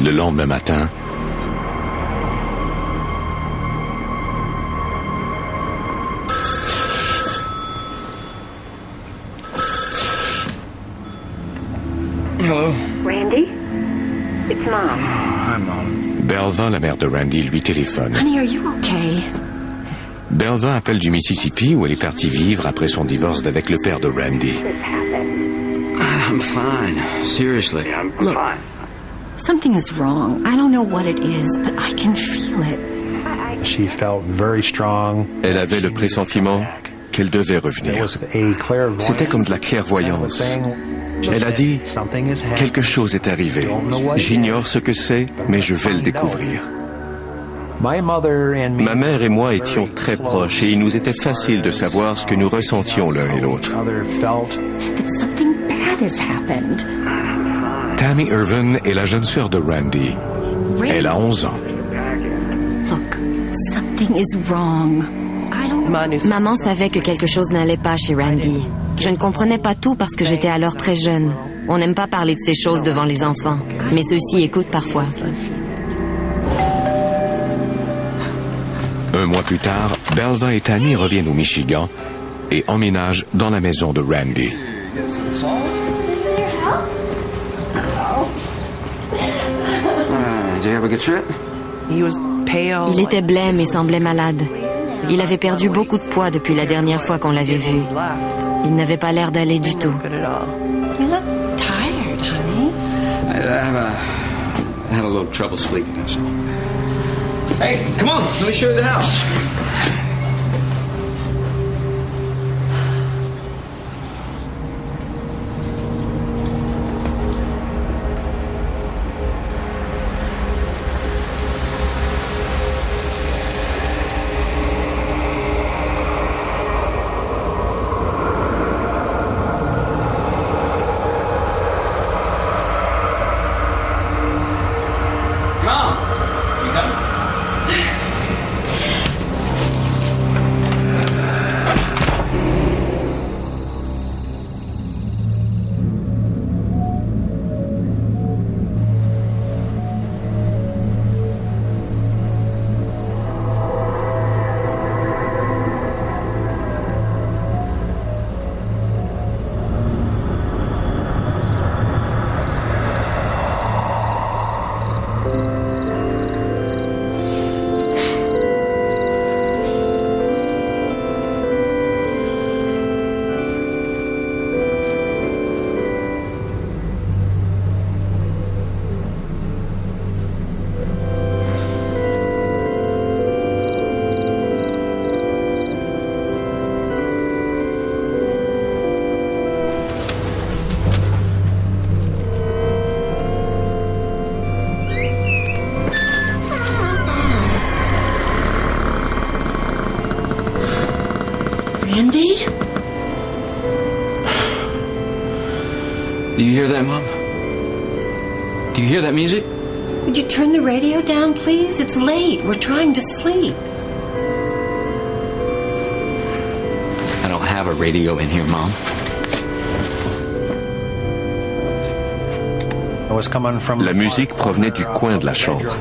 Le lendemain matin, Hello. Randy? It's Mom. Hi, Mom. Belva, la mère de Randy, lui téléphone. Honey, are you okay? Belva appelle du Mississippi où elle est partie vivre après son divorce d'avec le père de Randy. I'm fine. Seriously. Look. Something is wrong. I don't know what it is, but I can feel it. She felt very strong. Elle avait le pressentiment qu'elle devait revenir. C'était comme de la clairvoyance. Elle a dit « Quelque chose est arrivé. J'ignore ce que c'est, mais je vais le découvrir. » Ma mère et moi étions très proches et il nous était facile de savoir ce que nous ressentions l'un et l'autre. That something bad has happened. Tammy Irvin est la jeune sœur de Randy. Elle a 11 ans. Look, something is wrong. Maman savait que quelque chose n'allait pas chez Randy. Je ne comprenais pas tout parce que j'étais alors très jeune. On n'aime pas parler de ces choses devant les enfants, mais ceux-ci écoutent parfois. Un mois plus tard, Belva et Tammy reviennent au Michigan et emménagent dans la maison de Randy. Did you have a good trip? Il était blême et semblait malade. Il avait perdu beaucoup de poids depuis la dernière fois qu'on l'avait vu. Il n'avait pas l'air d'aller du tout. You look tired, honey. I had a little trouble sleeping, that's all. Hey, come on, let me show you the house. Randy? Do you hear that, Mom? Do you hear that music? Would you turn the radio down, please? It's late. We're trying to sleep. I don't have a radio in here, Mom. La musique provenait du coin de la chambre.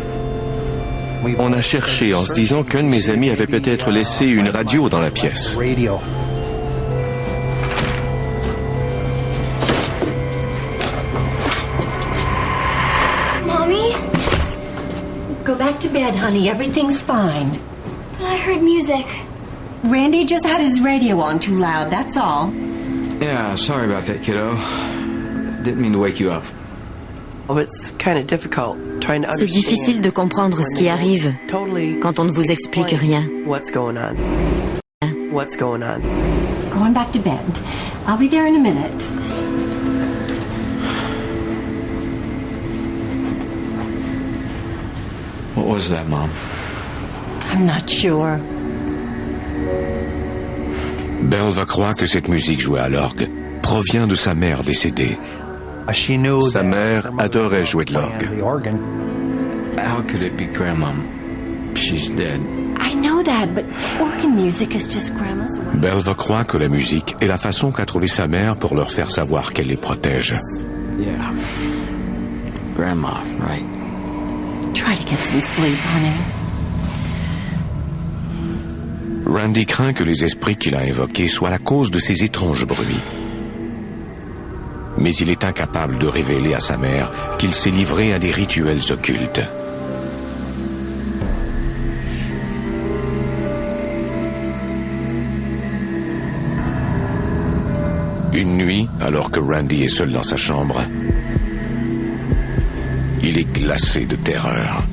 On a cherché en se disant qu'un de mes amis avait peut-être laissé une radio dans la pièce. Mommy? Go back to bed, honey. Everything's fine. But I heard music. Randy just had his radio on too loud, that's all. Yeah, sorry about that, kiddo. Didn't mean to wake you up. C'est difficile de comprendre ce qui arrive quand on ne vous explique rien. Going back to bed. I'll be there in a minute. What was that, Mom? I'm not sure. Belva croit que cette musique jouée à l'orgue provient de sa mère décédée. Sa mère adorait jouer de l'orgue. How could it be Grandma? She's dead. I know that, but organ music is just Grandma's way. Belva croit que la musique est la façon qu'a trouvée sa mère pour leur faire savoir qu'elle les protège. Yeah. Grandma, right. Try to get some sleep, honey. Randy craint que les esprits qu'il a invoqués soient la cause de ces étranges bruits. Mais il est incapable de révéler à sa mère qu'il s'est livré à des rituels occultes. Une nuit, alors que Randy est seul dans sa chambre, il est glacé de terreur.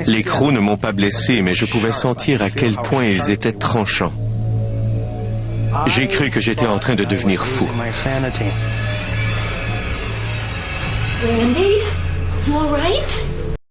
Les crocs ne m'ont pas blessé, mais je pouvais sentir à quel point ils étaient tranchants. J'ai cru que j'étais en train de devenir fou. Randy? You all right?